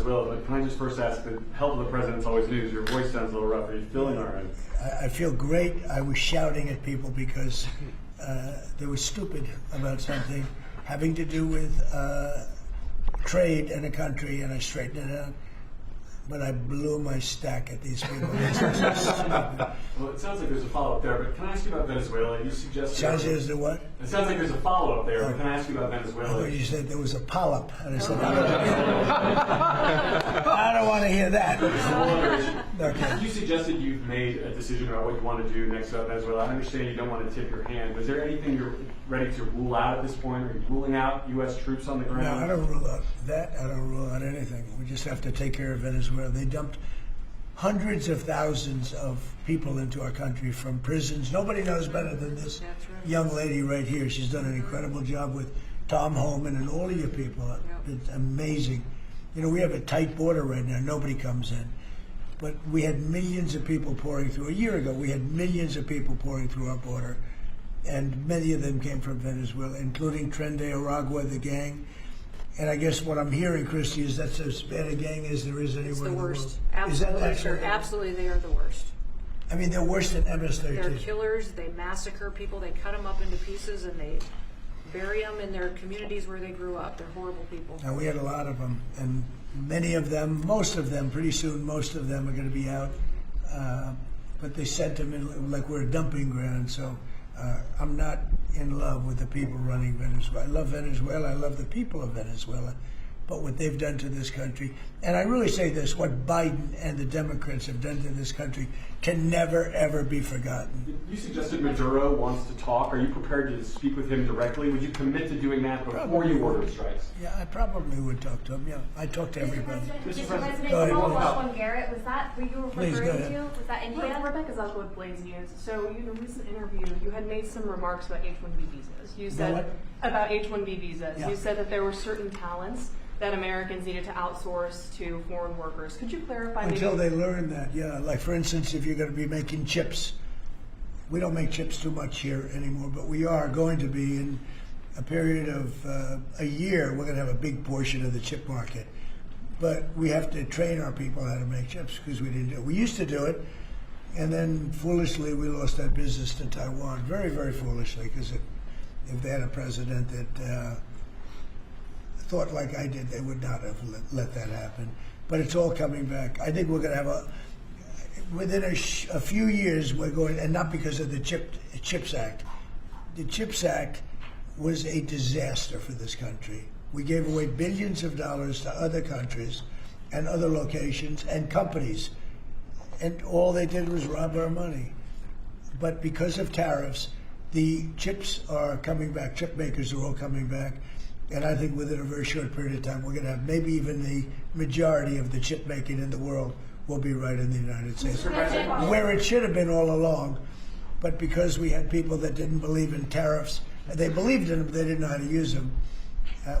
Venezuela, but can I just first ask, the help of the president's always news. Your voice sounds a little rough. Are you feeling all right? I feel great. I was shouting at people because they were stupid about something having to do with trade in a country, and I straightened it out. But I blew my stack at these people. Well, it sounds like there's a follow-up there, but can I ask you about Venezuela? You suggested... Sounds as the what? It sounds like there's a follow-up there, but can I ask you about I Venezuela? thought you said there was a polyp. And I said, I don't want to hear that. Okay. You suggested you've made a decision about what you want to do next about Venezuela. I understand you don't want to tip your hand, but is there anything you're ready to rule out at this point? Are you ruling out U.S. troops on the ground? No, I don't rule out that. I don't rule out anything. We just have to take care of Venezuela. They dumped hundreds of thousands of people into our country from prisons. Nobody knows better than this young lady right here. She's done an incredible job with Tom Homan and all of your people. It's amazing. You know, we have a tight border right now. Nobody comes in. But we had millions of people pouring through. A year ago, we had millions of people pouring through our border. And many of them came from Venezuela, including Tren de Aragua, the gang. And I guess what I'm hearing, Christy, is that's as bad a gang as there is anywhere in the world. It's the worst. Absolutely, absolutely, they are the worst. I mean, they're worse than MS-13. They're killers. They massacre people. They cut them up into pieces and they bury them in their communities where they grew up. They're horrible people. Now, we had a lot of them, and many of them, most of them, pretty soon, most of them are going to be out. But they sent them in like we're a dumping ground. So I'm not in love with the people running Venezuela. I love Venezuela. I love the people of Venezuela. But what they've done to this country, and I really say this, what Biden and the Democrats have done to this country can never, ever be forgotten. You suggested Maduro wants to talk. Are you prepared to speak with him directly? Would you commit to doing that before you order strikes? Yeah, I probably would talk to him. Yeah, I talk to everybody. Mr. President, Go ahead, follow please. up on Garrett. Was that who you were Please, referring go ahead. to? Was that India? Rebecca Zuckel with Blaze News. So, in a recent interview, you had made some remarks about H-1B visas. You said what? about H-1B visas. Yeah. You said that there were certain talents that Americans needed to outsource to foreign workers. Could you clarify? Until maybe? they learn that, yeah. Like, for instance, if you're going to be making chips, we don't make chips too much here anymore, but we are going to be in a period of a year. We're going to have a big portion of the chip market. But we have to train our people how to make chips because we didn't do it. We used to do it, and then foolishly we lost that business to Taiwan. Very, very foolishly, because if they had a president that thought like I did, they would not have let that happen. But it's all coming back. I think we're going to have within a few years, we're going, and not because of the CHIPS Act. The CHIPS Act was a disaster for this country. We gave away billions of dollars to other countries and other locations and companies, and all they did was rob our money. But because of tariffs, the chips are coming back. Chip makers are all coming back. And I think within a very short period of time, we're going to have maybe even the majority of the chip making in the world will be right in the United States, where it should have been all along. But because we had people that didn't believe in tariffs, they believed in them, but they didn't know how to use them,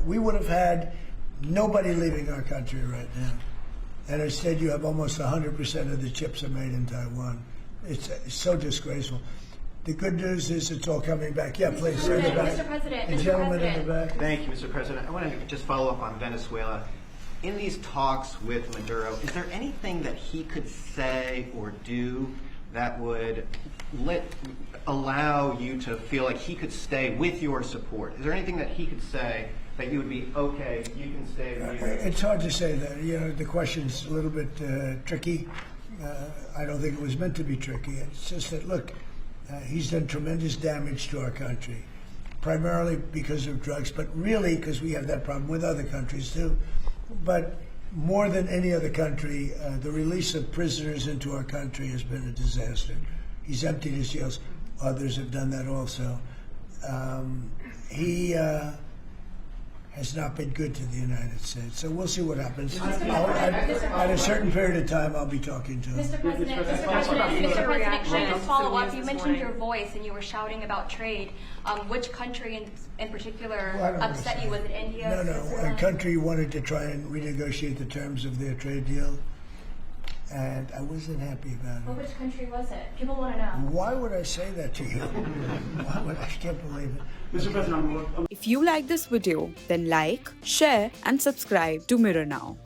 we would have had nobody leaving our country right now. And instead, you have almost 100% of the chips are made in Taiwan. It's so disgraceful. The good news is it's all coming back. Yeah, please. Mr. President, the Mr. gentleman in President. the back. Thank you, Mr. President. I wanted to just follow up on Venezuela. In these talks with Maduro, is there anything that he could say or do that would allow you to feel like he could stay with your support? Is there anything that he could say that you would be, okay, you can stay with me? It's hard to say that. You know, the question's a little bit tricky. I don't think it was meant to be tricky. It's just that, look, he's done tremendous damage to our country, primarily because of drugs, but really because we have that problem with other countries too. But more than any other country, the release of prisoners into our country has been a disaster. He's emptied his jails. Others have done that also. He has not been good to the United States. So we'll see what happens. At a certain period of time, I'll be talking to him. Mr. President, can I just follow up? You mentioned your voice and you were shouting about trade. Which country in particular upset you? Was it India? No. A country wanted to try and renegotiate the terms of their trade deal, and I wasn't happy about it. Well, which country was it? People want to know. Why would I say that to you? I can't believe it. Mr. President, If you like this video, then like, share and subscribe to Mirror Now.